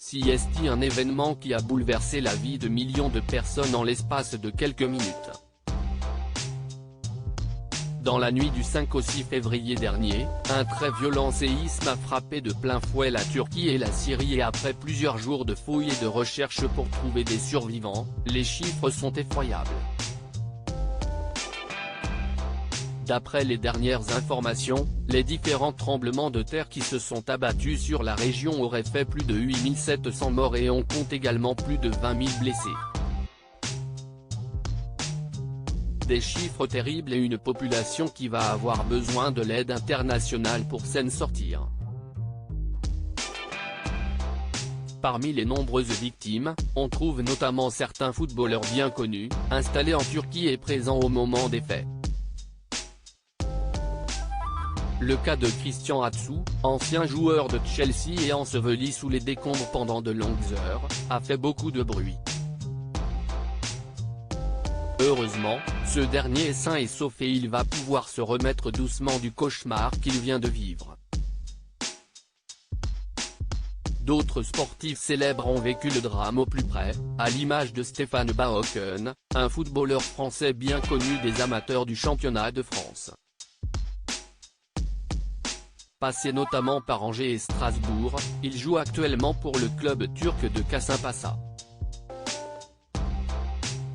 CST, un événement qui a bouleversé la vie de millions de personnes en l'espace de quelques minutes. Dans la nuit du 5 au 6 février dernier, un très violent séisme a frappé de plein fouet la Turquie et la Syrie, et après plusieurs jours de fouilles et de recherches pour trouver des survivants, les chiffres sont effroyables. D'après les dernières informations, les différents tremblements de terre qui se sont abattus sur la région auraient fait plus de 8700 morts et on compte également plus de 20 000 blessés. Des chiffres terribles et une population qui va avoir besoin de l'aide internationale pour s'en sortir. Parmi les nombreuses victimes, on trouve notamment certains footballeurs bien connus, installés en Turquie et présents au moment des faits. Le cas de Christian Atsu, ancien joueur de Chelsea et enseveli sous les décombres pendant de longues heures, a fait beaucoup de bruit. Heureusement, ce dernier est sain et sauf et il va pouvoir se remettre doucement du cauchemar qu'il vient de vivre. D'autres sportifs célèbres ont vécu le drame au plus près, à l'image de Stéphane Bahoken, un footballeur français bien connu des amateurs du championnat de France. Passé notamment par Angers et Strasbourg, il joue actuellement pour le club turc de Kasımpaşa.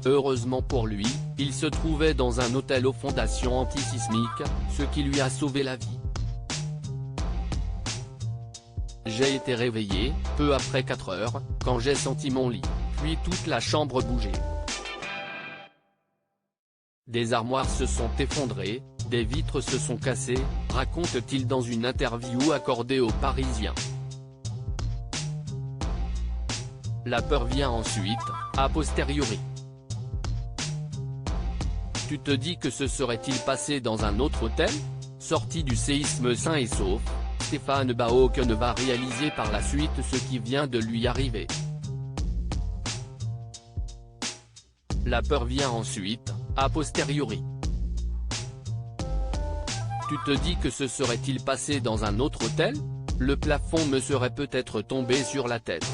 Heureusement pour lui, il se trouvait dans un hôtel aux fondations antisismiques, ce qui lui a sauvé la vie. J'ai été réveillé, peu après 4 heures, quand j'ai senti mon lit, puis toute la chambre bouger. Des armoires se sont effondrées, des vitres se sont cassées, raconte-t-il dans une interview accordée aux Parisiens. La peur vient ensuite, a posteriori. Tu te dis que se serait-il passé dans un autre hôtel? Sorti du séisme sain et sauf, Stéphane Bahoken va réaliser par la suite ce qui vient de lui arriver. La peur vient ensuite, a posteriori. Tu te dis que se serait-il passé dans un autre hôtel? Le plafond me serait peut-être tombé sur la tête.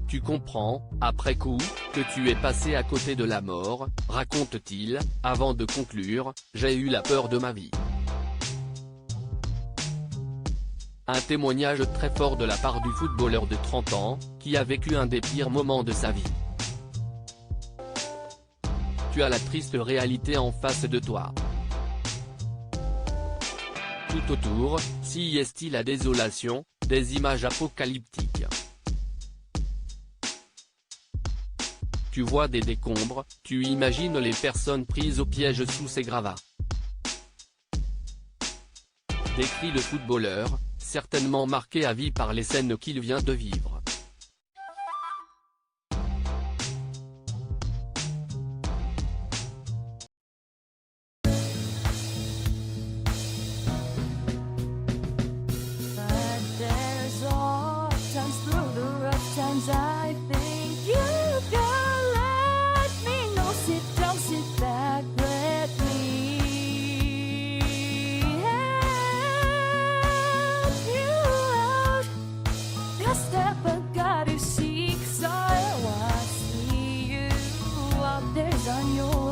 Tu comprends, après coup, que tu es passé à côté de la mort, raconte-t-il, avant de conclure, j'ai eu la peur de ma vie. Un témoignage très fort de la part du footballeur de 30 ans, qui a vécu un des pires moments de sa vie. Tu as la triste réalité en face de toi. Tout autour, CST la désolation, des images apocalyptiques. Tu vois des décombres, tu imagines les personnes prises au piège sous ces gravats. Décrit le footballeur, certainement marqué à vie par les scènes qu'il vient de vivre. I think you can let me know. Sit down, sit back, let me help you out. The step I gotta seek, so I see you out there's on your